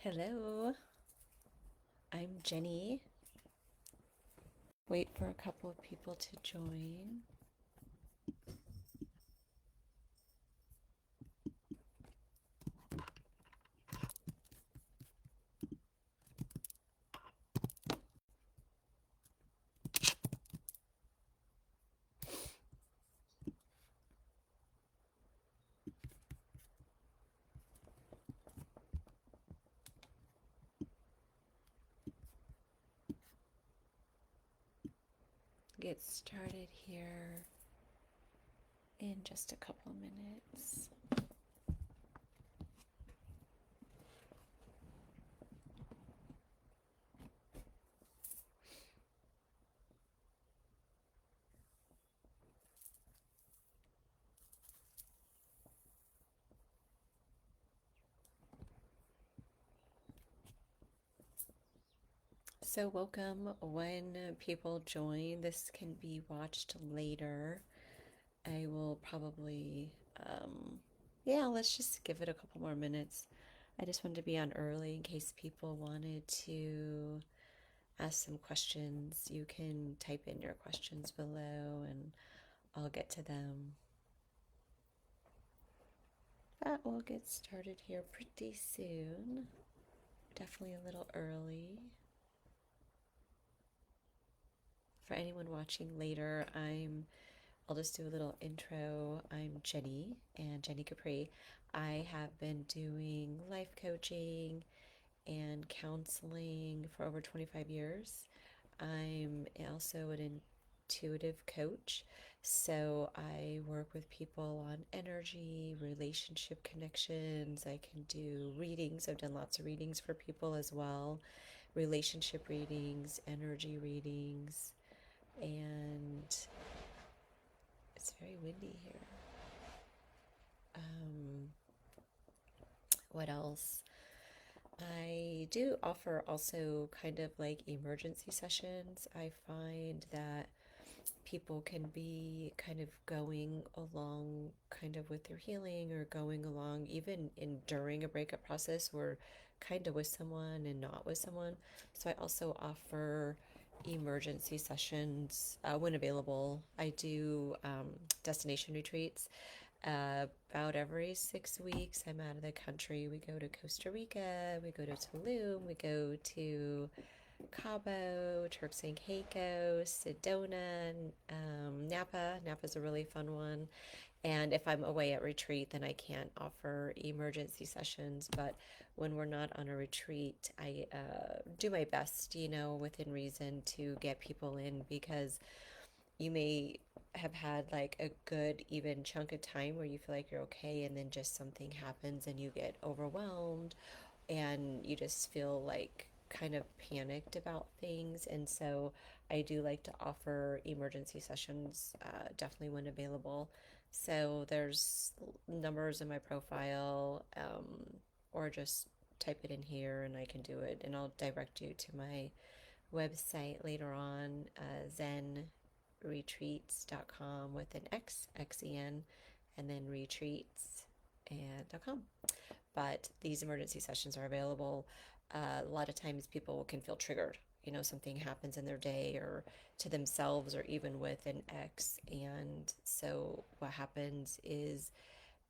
Hello, I'm Jenny. Wait for a couple of people to join. Get started here in just a couple of minutes. So, welcome when people join. This can be watched later. I will probably, yeah, let's just give it a couple more minutes. I just wanted to be on early in case people wanted to ask some questions. You can type in your questions below and I'll get to them. But we'll get started here pretty soon. Definitely a little early. For anyone watching later, I'll just do a little intro. I'm Jenny and Jenny Capri. I have been doing life coaching and counseling for over 25 years. I'm also an intuitive coach. So I work with people on energy, relationship connections. I can do readings. I've done lots of readings for people as well. Relationship readings, energy readings, and it's very windy here. Um, what else? I do offer also kind of like emergency sessions. I find that people can be kind of going along kind of with their healing or going along even in during a breakup process or kind of with someone and not with someone. So I also offer emergency sessions when available. I do destination retreats about every 6 weeks. I'm out of the country. We go to Costa Rica, we go to Tulum, we go to Cabo, Turks and Caicos, Sedona, Napa. Napa's a really fun one. And if I'm away at retreat, then I can't offer emergency sessions. But when we're not on a retreat, I do my best, within reason to get people in because you may have had like a good even chunk of time where you feel like you're okay and then just something happens and you get overwhelmed and you just feel like kind of panicked about things. And so I do like to offer emergency sessions, definitely when available. So there's numbers in my profile, or just type it in here and I can do it. And I'll direct you to my website later on, zenretreats.com with an X, X-E-N, and then retreats and .com. But these emergency sessions are available. A lot of times people can feel triggered. Something happens in their day or to themselves or even with an ex. And so what happens is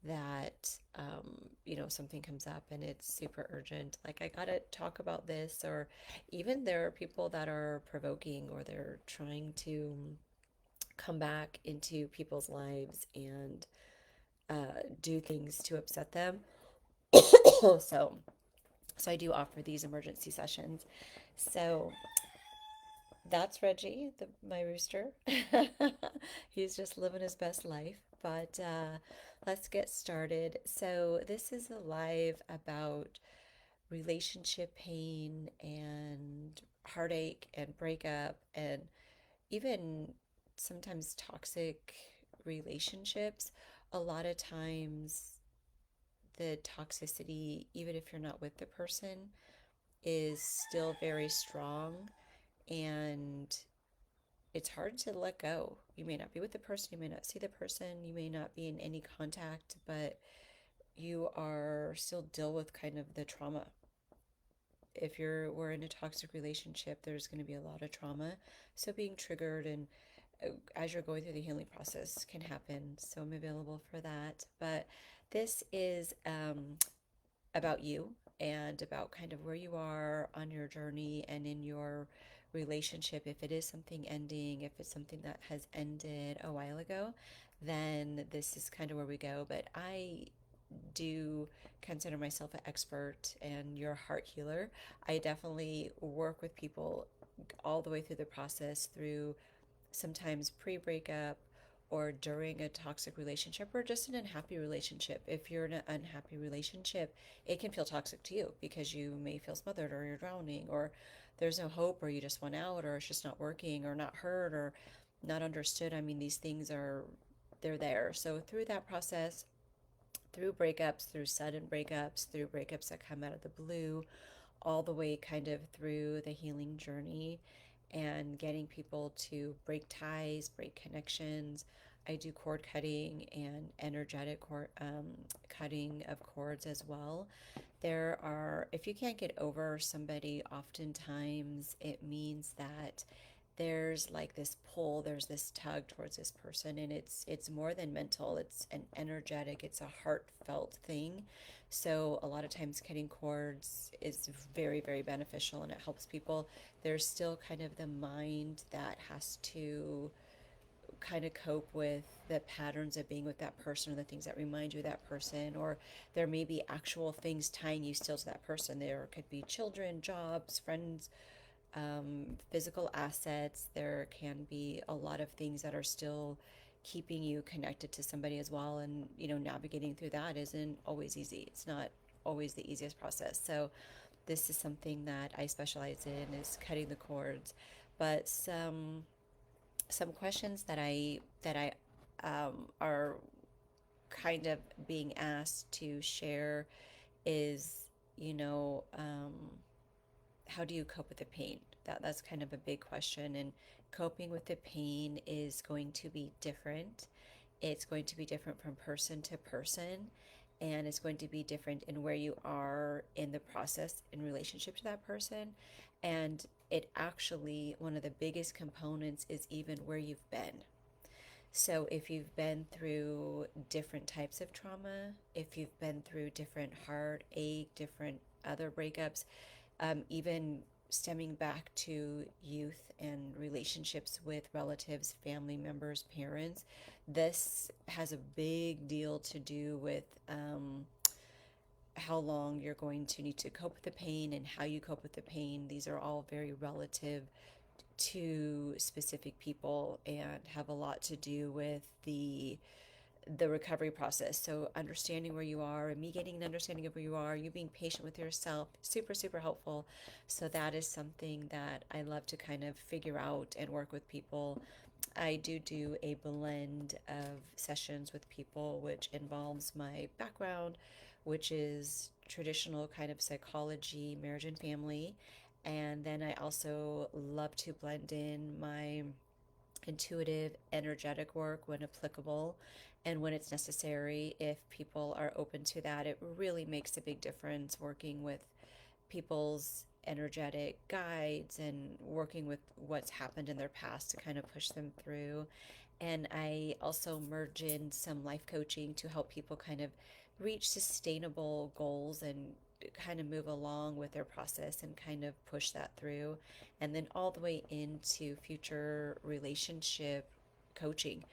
that, something comes up and it's super urgent. Like, I gotta talk about this. Or even there are people that are provoking or they're trying to come back into people's lives and do things to upset them. so So I do offer these emergency sessions. So that's Reggie, my rooster. He's just living his best life. But let's get started. So this is a live about relationship pain and heartache and breakup and even sometimes toxic relationships. A lot of times the toxicity, even if you're not with the person, is still very strong and it's hard to let go. You may not be with the person, you may not see the person, you may not be in any contact, but you are still deal with kind of the trauma if we're in a toxic relationship, there's going to be a lot of trauma. So being triggered and as you're going through the healing process can happen. So I'm available for that. But this is about you and about kind of where you are on your journey and in your relationship. If it is something ending, if it's something that has ended a while ago, then this is kind of where we go. But I do consider myself an expert and your heart healer. I definitely work with people all the way through the process, through sometimes pre-breakup or during a toxic relationship or just an unhappy relationship. If you're in an unhappy relationship, it can feel toxic to you because you may feel smothered or you're drowning or there's no hope or you just want out or it's just not working or not heard or not understood. I mean, these things are they're there. So through that process, through breakups, through sudden breakups, through breakups that come out of the blue, all the way kind of through the healing journey and getting people to break ties, break connections. I do cord cutting and energetic cutting of cords as well. There are, if you can't get over somebody, oftentimes it means that there's like this pull, there's this tug towards this person, and it's more than mental, it's an energetic, it's a heartfelt thing. So a lot of times cutting cords is very, very beneficial and it helps people. There's still kind of the mind that has to kind of cope with the patterns of being with that person or the things that remind you of that person, or there may be actual things tying you still to that person. There could be children, jobs, friends, physical assets. There can be a lot of things that are still keeping you connected to somebody as well. And, navigating through that isn't always easy. It's not always the easiest process. So this is something that I specialize in, is cutting the cords. But some questions that I are kind of being asked to share is, you know, how do you cope with the pain? That's kind of a big question, and coping with the pain is going to be different. It's going to be different from person to person, and it's going to be different in where you are in the process in relationship to that person. And it actually, one of the biggest components is even where you've been. So if you've been through different types of trauma, if you've been through different heartache, different other breakups, even stemming back to youth and relationships with relatives, family members, parents, this has a big deal to do with how long you're going to need to cope with the pain and how you cope with the pain. These are all very relative to specific people and have a lot to do with the recovery process. So understanding where you are and me getting an understanding of where you are, you being patient with yourself, super, super helpful. So that is something that I love to kind of figure out and work with people. I do a blend of sessions with people, which involves my background, which is traditional kind of psychology, marriage and family. And then I also love to blend in my intuitive, energetic work when applicable and when it's necessary. If people are open to that, it really makes a big difference working with people's energetic guides and working with what's happened in their past to kind of push them through. And I also merge in some life coaching to help people kind of reach sustainable goals and kind of move along with their process and kind of push that through. And then all the way into future relationship coaching,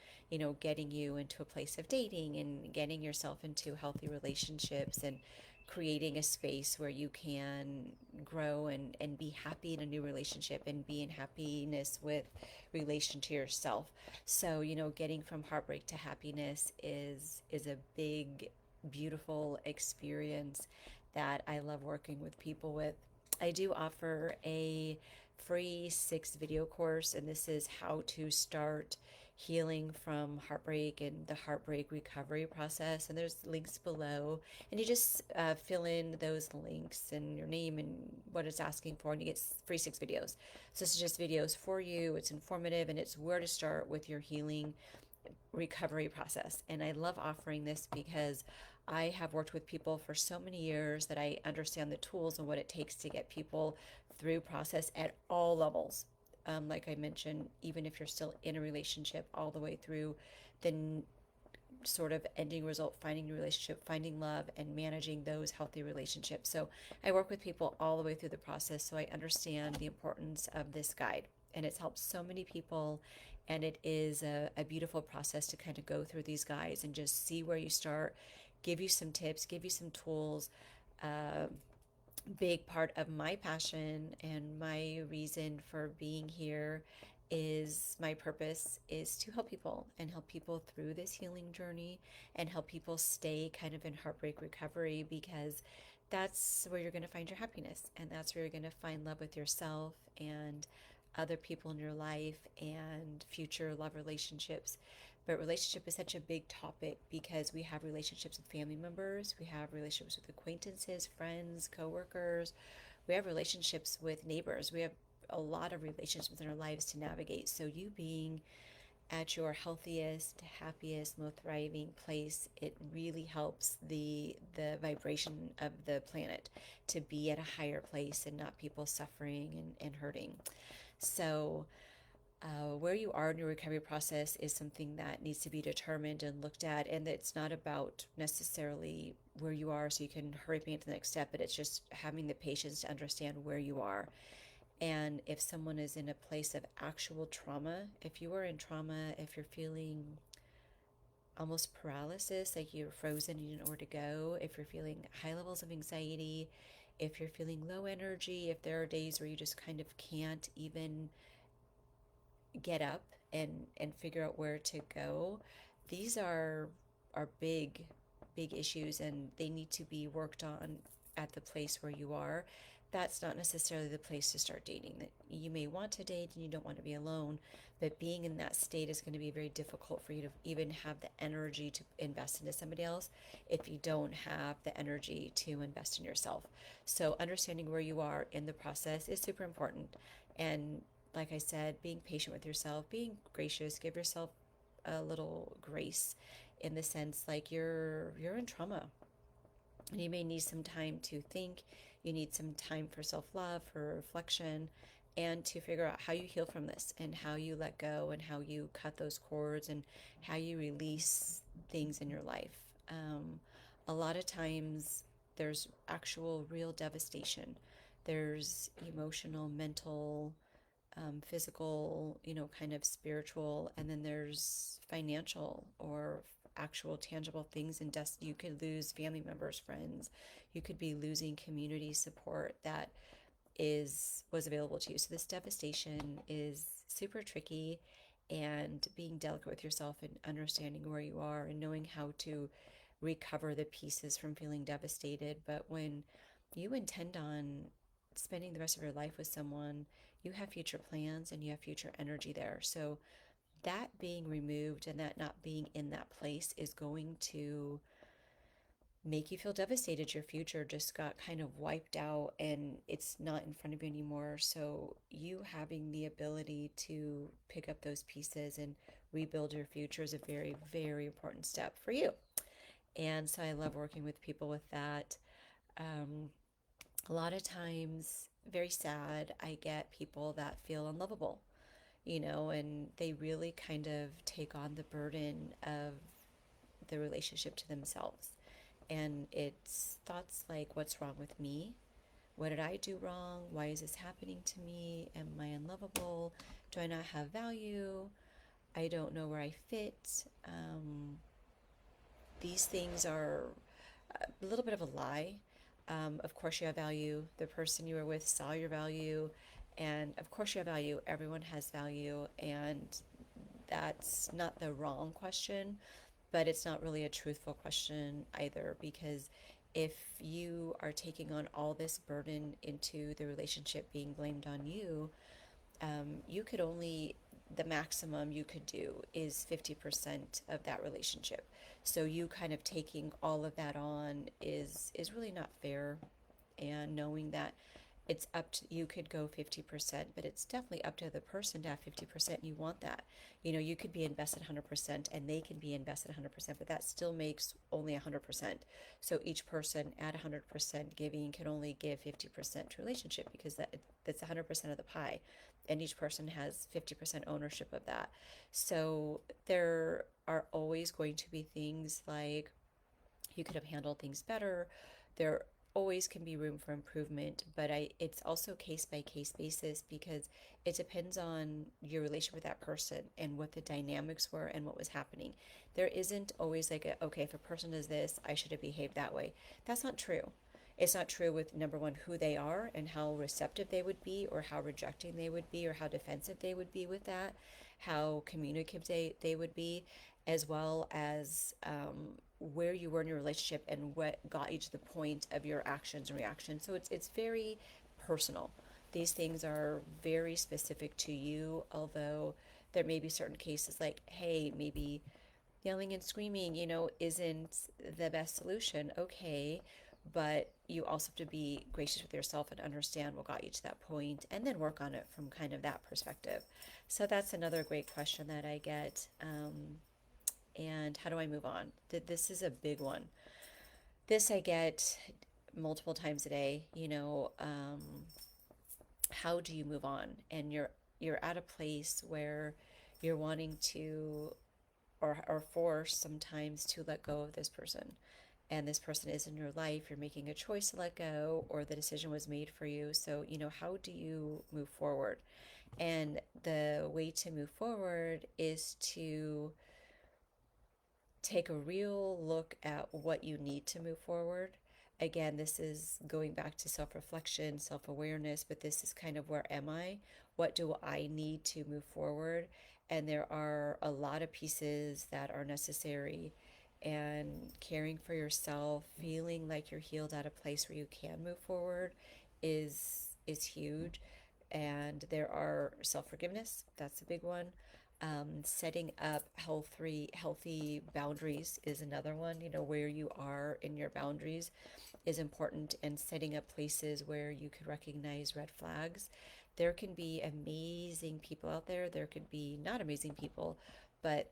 getting you into a place of dating and getting yourself into healthy relationships and creating a space where you can grow and be happy in a new relationship and be in happiness with relation to yourself. So, getting from heartbreak to happiness is a big, beautiful experience that I love working with people with. I do offer a free 6 video course, and this is how to start healing from heartbreak and the heartbreak recovery process. And there's links below, and you just fill in those links and your name and what it's asking for, and you get free 6 videos. So this is just videos for you. It's informative, and it's where to start with your healing recovery process. And I love offering this because I have worked with people for so many years that I understand the tools and what it takes to get people through process at all levels. Like I mentioned, even if you're still in a relationship, all the way through the sort of ending result, finding a relationship, finding love, and managing those healthy relationships. So I work with people all the way through the process, so I understand the importance of this guide. And it's helped so many people, and it is a beautiful process to kind of go through these guides and just see where you start, give you some tips, give you some tools. Uh, Big part of my passion and my reason for being here is my purpose is to help people and help people through this healing journey and help people stay kind of in heartbreak recovery, because that's where you're going to find your happiness, and that's where you're going to find love with yourself and other people in your life and future love relationships. But relationship is such a big topic because we have relationships with family members, we have relationships with acquaintances, friends, coworkers, we have relationships with neighbors. We have a lot of relationships in our lives to navigate. So you being at your healthiest, happiest, most thriving place, it really helps the vibration of the planet to be at a higher place and not people suffering and hurting. So where you are in your recovery process is something that needs to be determined and looked at. And it's not about necessarily where you are so you can hurry up and get to the next step, but it's just having the patience to understand where you are. And if someone is in a place of actual trauma, if you are in trauma, if you're feeling almost paralysis, like you're frozen, you don't know where to go, if you're feeling high levels of anxiety, if you're feeling low energy, if there are days where you just kind of can't even get up and figure out where to go, these are big issues, and they need to be worked on at the place where you are. That's not necessarily the place to start dating. That you may want to date and you don't want to be alone, but being in that state is going to be very difficult for you to even have the energy to invest into somebody else if you don't have the energy to invest in yourself. So understanding where you are in the process is super important. And like I said, being patient with yourself, being gracious, give yourself a little grace in the sense like you're in trauma and you may need some time to think. You need some time for self-love, for reflection, and to figure out how you heal from this and how you let go and how you cut those cords and how you release things in your life. A lot of times there's actual real devastation. There's emotional, mental, physical, kind of spiritual, and then there's financial or actual tangible things. And you could lose family members, friends. You could be losing community support that was available to you. So this devastation is super tricky, and being delicate with yourself and understanding where you are and knowing how to recover the pieces from feeling devastated. But when you intend on spending the rest of your life with someone, you have future plans and you have future energy there. So that being removed and that not being in that place is going to make you feel devastated. Your future just got kind of wiped out and it's not in front of you anymore. So you having the ability to pick up those pieces and rebuild your future is a very, very important step for you. And so I love working with people with that. Um, a lot of times, very sad, I get people that feel unlovable, and they really kind of take on the burden of the relationship to themselves. And it's thoughts like, what's wrong with me? What did I do wrong? Why is this happening to me? Am I unlovable? Do I not have value? I don't know where I fit. These things are a little bit of a lie. Of course, you have value. The person you were with saw your value. And of course, you have value. Everyone has value. And that's not the wrong question, but it's not really a truthful question either, because if you are taking on all this burden into the relationship being blamed on you, you could only, the maximum you could do is 50% of that relationship. So you kind of taking all of that on is really not fair. And knowing that It's up to, you could go 50%, but it's definitely up to the person to have 50%. You want that. You could be invested 100% and they can be invested 100%, but that still makes only 100%. So each person at 100% giving can only give 50% to a relationship, because that's 100% of the pie. And each person has 50% ownership of that. So there are always going to be things like you could have handled things better. There always can be room for improvement, but it's also case by case basis, because it depends on your relationship with that person and what the dynamics were and what was happening. There isn't always like a, okay, if a person does this, I should have behaved that way. That's not true. It's not true with, number one, who they are and how receptive they would be, or how rejecting they would be, or how defensive they would be with that, how communicative they would be, as well as where you were in your relationship and what got you to the point of your actions and reactions. So it's very personal. These things are very specific to you, although there may be certain cases like, hey, maybe yelling and screaming, isn't the best solution. Okay, but you also have to be gracious with yourself and understand what got you to that point, and then work on it from kind of that perspective. So that's another great question that I get. And how do I move on? This is a big one. This I get multiple times a day. How do you move on? And you're at a place where you're wanting to, or forced sometimes to let go of this person, and this person is in your life. You're making a choice to let go, or the decision was made for you. So how do you move forward? And the way to move forward is to take a real look at what you need to move forward. Again, this is going back to self reflection, self awareness, but this is kind of, where am I? What do I need to move forward? And there are a lot of pieces that are necessary. And caring for yourself, feeling like you're healed at a place where you can move forward is huge. And there are self forgiveness, that's a big one. Setting up healthy boundaries is another one. Where you are in your boundaries is important, and setting up places where you can recognize red flags. There can be amazing people out there. There could be not amazing people, but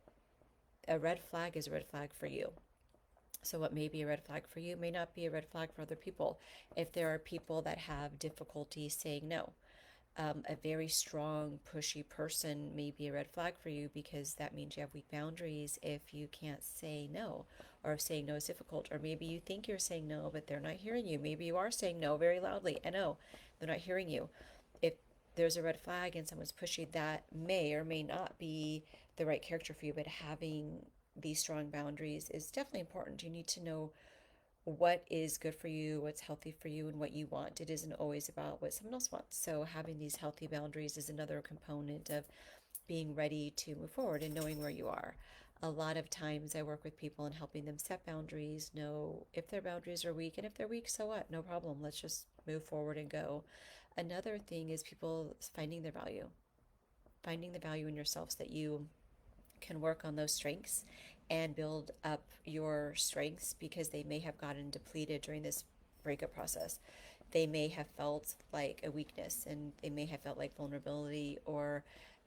a red flag is a red flag for you. So what may be a red flag for you may not be a red flag for other people. If there are people that have difficulty saying no, a very strong, pushy person may be a red flag for you, because that means you have weak boundaries if you can't say no, or if saying no is difficult. Or maybe you think you're saying no, but they're not hearing you. Maybe you are saying no very loudly, and no, they're not hearing you. If there's a red flag and someone's pushy, that may or may not be the right character for you. But having these strong boundaries is definitely important. You need to know what is good for you, what's healthy for you, and what you want. It isn't always about what someone else wants. So having these healthy boundaries is another component of being ready to move forward and knowing where you are. A lot of times I work with people and helping them set boundaries, know if their boundaries are weak, and if they're weak, so what? No problem. Let's just move forward and go. Another thing is people finding the value in yourself, so that you can work on those strengths and build up your strengths, because they may have gotten depleted during this breakup process. They may have felt like a weakness, and they may have felt like vulnerability, or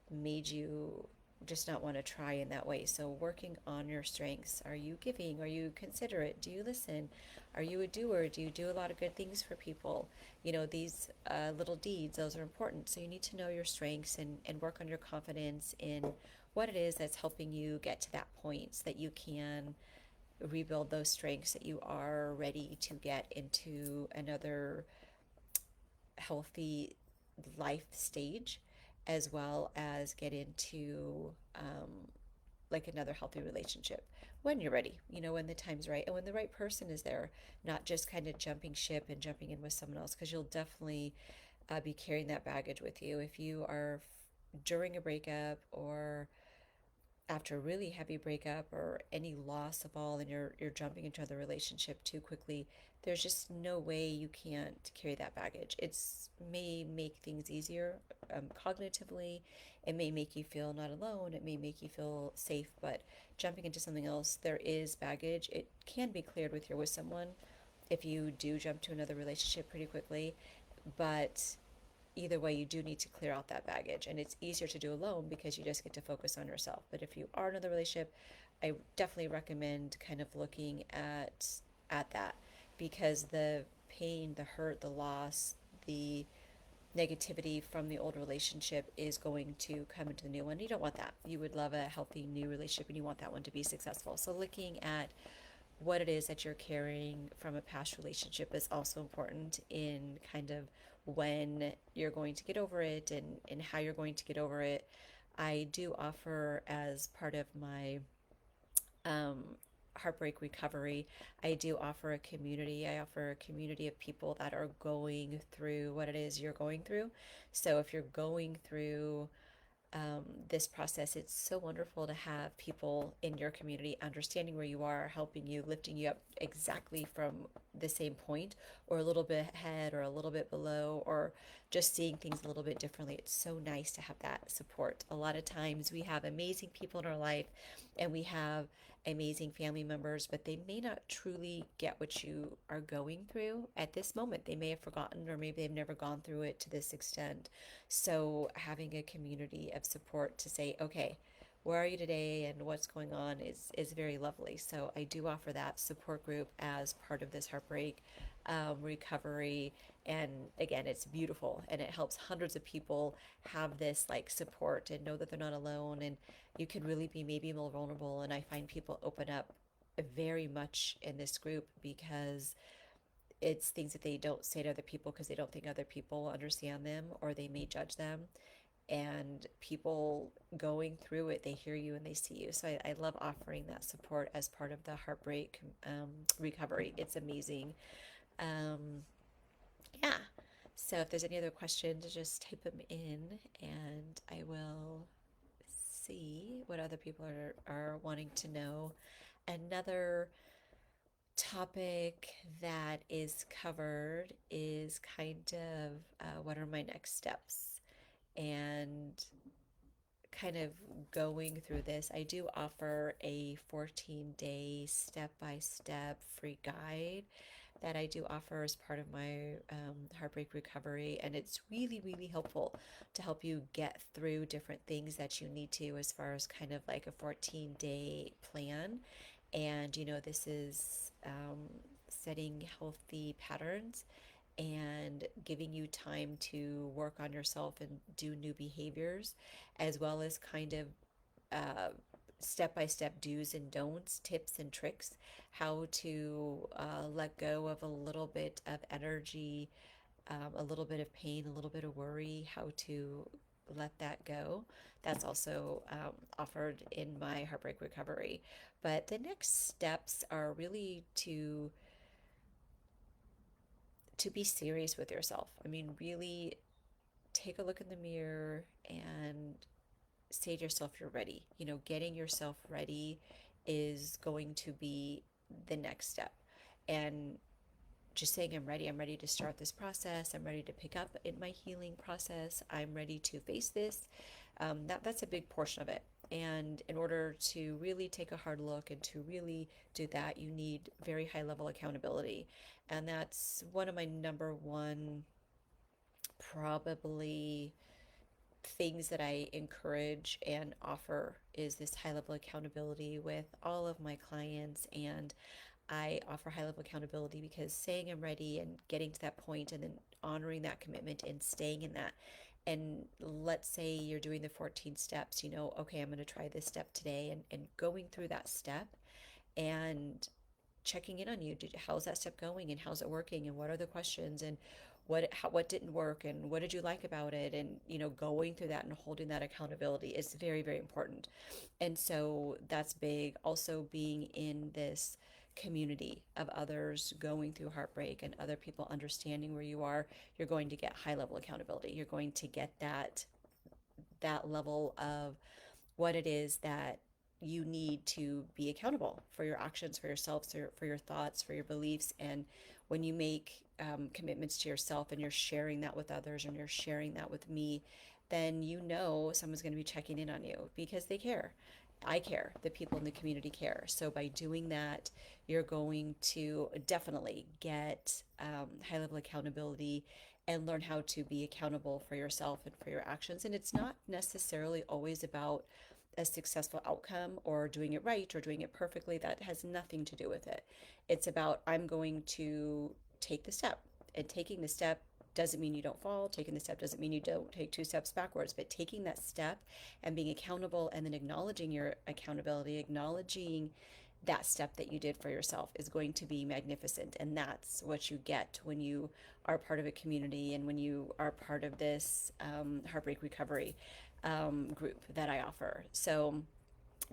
made you just not want to try in that way. So working on your strengths. Are you giving? Are you considerate? Do you listen? Are you a doer? Do you do a lot of good things for people? These little deeds, those are important. So you need to know your strengths, and work on your confidence in what it is that's helping you get to that point, so that you can rebuild those strengths, that you are ready to get into another healthy life stage, as well as get into like another healthy relationship when you're ready, when the time's right and when the right person is there, not just kind of jumping ship and jumping in with someone else, because you'll definitely be carrying that baggage with you. If you are during a breakup, or after a really heavy breakup, or any loss of all, and you're jumping into another relationship too quickly, there's just no way you can't carry that baggage. It's may make things easier cognitively. It may make you feel not alone. It may make you feel safe, but jumping into something else, there is baggage. It can be cleared with someone if you do jump to another relationship pretty quickly, But either way, you do need to clear out that baggage. And it's easier to do alone because you just get to focus on yourself. But if you are in another relationship, I definitely recommend kind of looking at that, because the pain, the hurt, the loss, the negativity from the old relationship is going to come into the new one. You don't want that. You would love a healthy new relationship and you want that one to be successful. So looking at what it is that you're carrying from a past relationship is also important in kind of when you're going to get over it, and how you're going to get over it. I do offer, as part of my um, heartbreak recovery, I do offer a community. I offer a community of people that are going through what it is you're going through. So if you're going through this process, it's so wonderful to have people in your community understanding where you are, helping you, lifting you up exactly from the same point, or a little bit ahead, or a little bit below, or just seeing things a little bit differently. It's so nice to have that support. A lot of times we have amazing people in our life and we have amazing family members, but they may not truly get what you are going through at this moment. They may have forgotten, or maybe they've never gone through it to this extent. So having a community of support to say, okay, where are you today and what's going on is very lovely. So I do offer that support group as part of this heartbreak recovery. And again, it's beautiful and it helps hundreds of people have this like support and know that they're not alone, and you can really be maybe more vulnerable. And I find people open up very much in this group because it's things that they don't say to other people because they don't think other people understand them or they may judge them. And people going through it, they hear you and they see you. So I love offering that support as part of the heartbreak recovery. It's amazing. Um, yeah. So if there's any other questions, just type them in and I will see what other people are wanting to know. Another topic that is covered is kind of what are my next steps, and kind of going through this. I do offer a 14-day step-by-step free guide that I do offer as part of my heartbreak recovery. And it's really, really helpful to help you get through different things that you need to, as far as kind of like a 14-day plan. And, this is setting healthy patterns and giving you time to work on yourself and do new behaviors, as well as kind of uh, step by step do's and don'ts, tips and tricks, how to let go of a little bit of energy, a little bit of pain, a little bit of worry, how to let that go. That's also offered in my heartbreak recovery. But the next steps are really to be serious with yourself. I mean, really take a look in the mirror and say to yourself, you're ready. Getting yourself ready is going to be the next step. And just saying, I'm ready to start this process. I'm ready to pick up in my healing process. I'm ready to face this. That's a big portion of it. And in order to really take a hard look and to really do that, you need very high level accountability. And that's one of my number one, probably, things that I encourage and offer is this high level accountability with all of my clients. And I offer high level accountability because saying I'm ready and getting to that point and then honoring that commitment and staying in that. And let's say you're doing the 14 steps, okay, I'm going to try this step today, and going through that step and checking in on you. How's that step going and how's it working and what are the questions and what didn't work and what did you like about it, and going through that and holding that accountability is very, very important. And so that's big. Also, being in this community of others going through heartbreak and other people understanding where you are, you're going to get high level accountability. You're going to get that level of what it is that you need to be accountable for your actions, for yourself, for your thoughts, for your beliefs. And when you make commitments to yourself and you're sharing that with others and you're sharing that with me, then someone's going to be checking in on you because they care. I care, the people in the community care. So by doing that, you're going to definitely get high level accountability and learn how to be accountable for yourself and for your actions. And it's not necessarily always about a successful outcome or doing it right or doing it perfectly. That has nothing to do with it. It's about, I'm going to take the step, and taking the step doesn't mean you don't fall. Taking the step doesn't mean you don't take two steps backwards, but taking that step and being accountable and then acknowledging your accountability, acknowledging that step that you did for yourself is going to be magnificent. And that's what you get when you are part of a community and when you are part of this heartbreak recovery group that I offer. So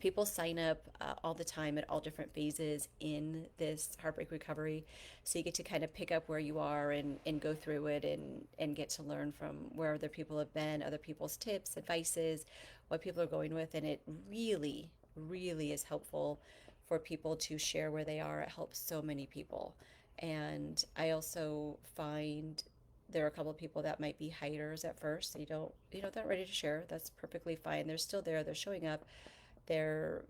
people sign up all the time at all different phases in this heartbreak recovery, so you get to kind of pick up where you are and go through it and get to learn from where other people have been, other people's tips, advices, what people are going with. And it really, really is helpful for people to share where they are. It helps so many people. And I also find there are a couple of people that might be hiders at first. They don't, they're not ready to share. That's perfectly fine. They're still there. They're showing up. They're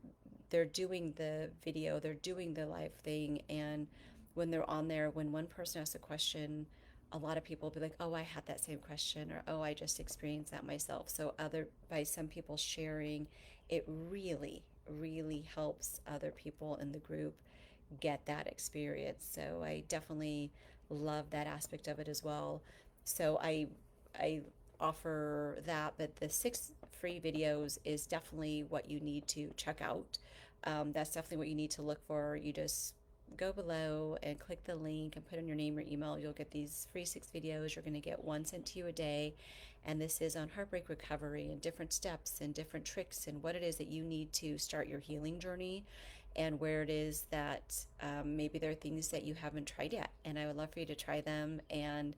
they're doing the video, they're doing the live thing, and when they're on there, when one person asks a question, a lot of people will be like, "Oh, I had that same question," or "Oh, I just experienced that myself." So other by some people sharing, it really, really helps other people in the group get that experience. So I definitely love that aspect of it as well. So I offer that, but the 6 free videos is definitely what you need to check out. That's definitely what you need to look for. You just go below and click the link and put in your name or email. You'll get these free 6 videos. You're going to get one sent to you a day. And this is on heartbreak recovery and different steps and different tricks and what it is that you need to start your healing journey, and where it is that maybe there are things that you haven't tried yet. And I would love for you to try them and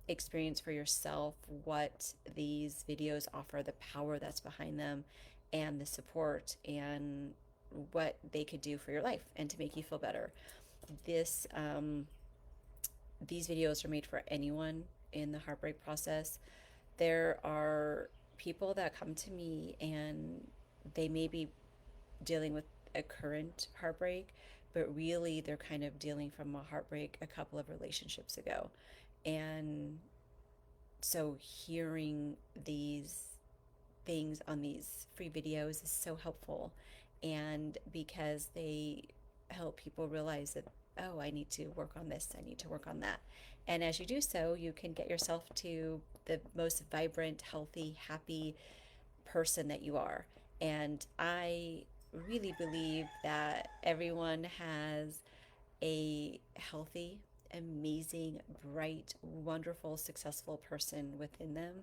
experience for yourself what these videos offer, the power that's behind them, and the support, and what they could do for your life and to make you feel better. This these videos are made for anyone in the heartbreak process. There are people that come to me and they may be dealing with a current heartbreak, but really they're kind of dealing from a heartbreak a couple of relationships ago. And so hearing these things on these free videos is so helpful. And because they help people realize that, oh, I need to work on this, I need to work on that. And as you do so, you can get yourself to the most vibrant, healthy, happy person that you are. And I really believe that everyone has a healthy, amazing, bright, wonderful, successful person within them.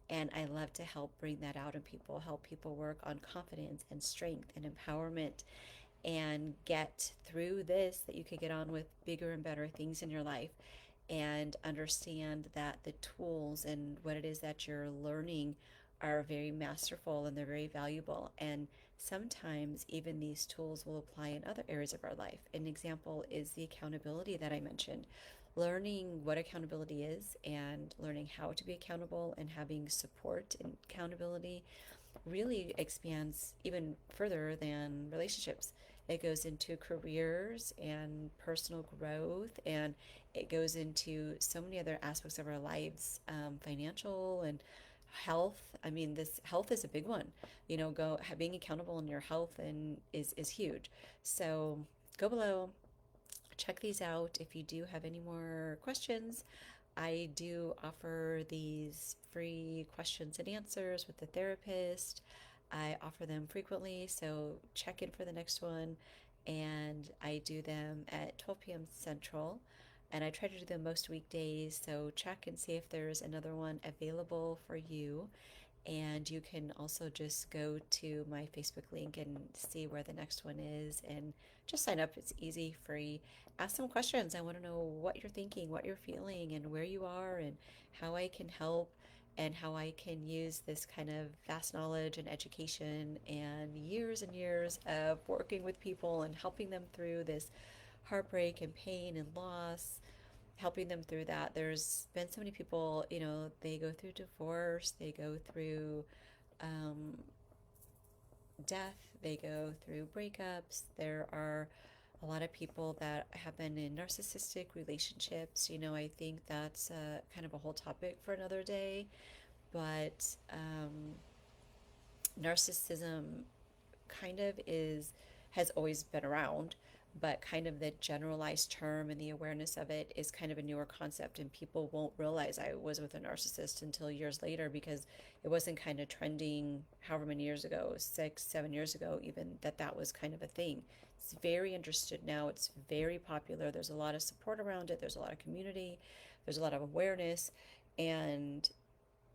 And I love to help bring that out in people, help people work on confidence and strength and empowerment and get through this, that you can get on with bigger and better things in your life, and understand that the tools and what it is that you're learning are very masterful and they're very valuable. And sometimes even these tools will apply in other areas of our life. An example is the accountability that I mentioned. Learning what accountability is and learning how to be accountable and having support and accountability really expands even further than relationships. It goes into careers and personal growth, and it goes into so many other aspects of our lives, financial and health. I mean, this health is a big one. Being accountable in your health and is huge. So go below, check these out. If you do have any more questions, I do offer these free questions and answers with the therapist. I offer them frequently, so check in for the next one. And I do them at 12 p.m. Central. And I try to do them most weekdays, so check and see if there's another one available for you. And you can also just go to my Facebook link and see where the next one is and just sign up. It's easy, free. Ask some questions. I want to know what you're thinking, what you're feeling, and where you are, and how I can help, and how I can use this kind of vast knowledge and education and years of working with people and helping them through this heartbreak and pain and loss, helping them through that. There's been so many people, they go through divorce, they go through death, They go through breakups. There are a lot of people that have been in narcissistic relationships. I think that's kind of a whole topic for another day. But narcissism kind of has always been around, but kind of the generalized term and the awareness of it is kind of a newer concept, and people won't realize I was with a narcissist until years later because it wasn't kind of trending however many years ago, 6, 7 years ago, even that was kind of a thing. It's very understood now. It's very popular. There's a lot of support around it. There's a lot of community. There's a lot of awareness, and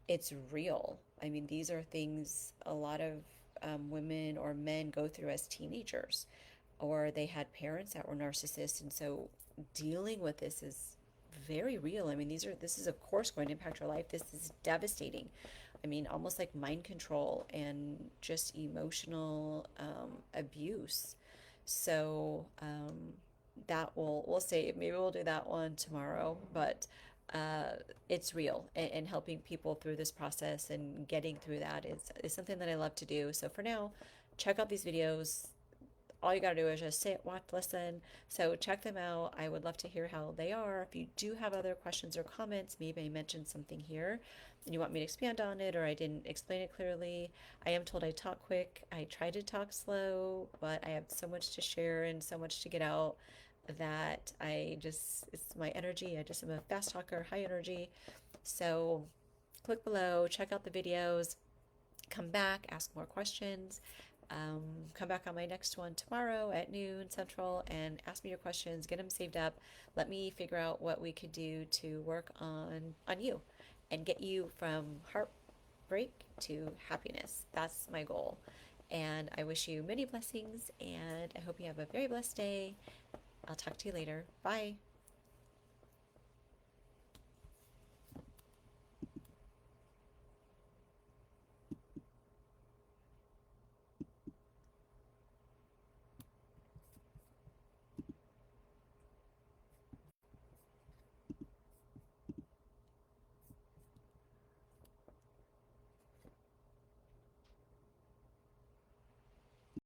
it's real. I mean, these are things a lot of women or men go through as teenagers, or they had parents that were narcissists, and so dealing with this is very real. I mean, this is of course going to impact your life. This is devastating. I mean, almost like mind control and just emotional abuse. So that we'll say maybe we'll do that one tomorrow, but it's real, and helping people through this process and getting through that is something that I love to do. So for now, check out these videos. All you gotta do is just sit, watch, listen. So check them out. I would love to hear how they are. If you do have other questions or comments, maybe I mentioned something here and you want me to expand on it, or I didn't explain it clearly. I am told I talk quick. I try to talk slow, but I have so much to share and so much to get out that it's my energy. I just am a fast talker, high energy. So click below, check out the videos, come back, ask more questions. Come back on my next one tomorrow at noon Central and ask me your questions, get them saved up. Let me figure out what we could do to work on you and get you from heartbreak to happiness. That's my goal. And I wish you many blessings, and I hope you have a very blessed day. I'll talk to you later. Bye.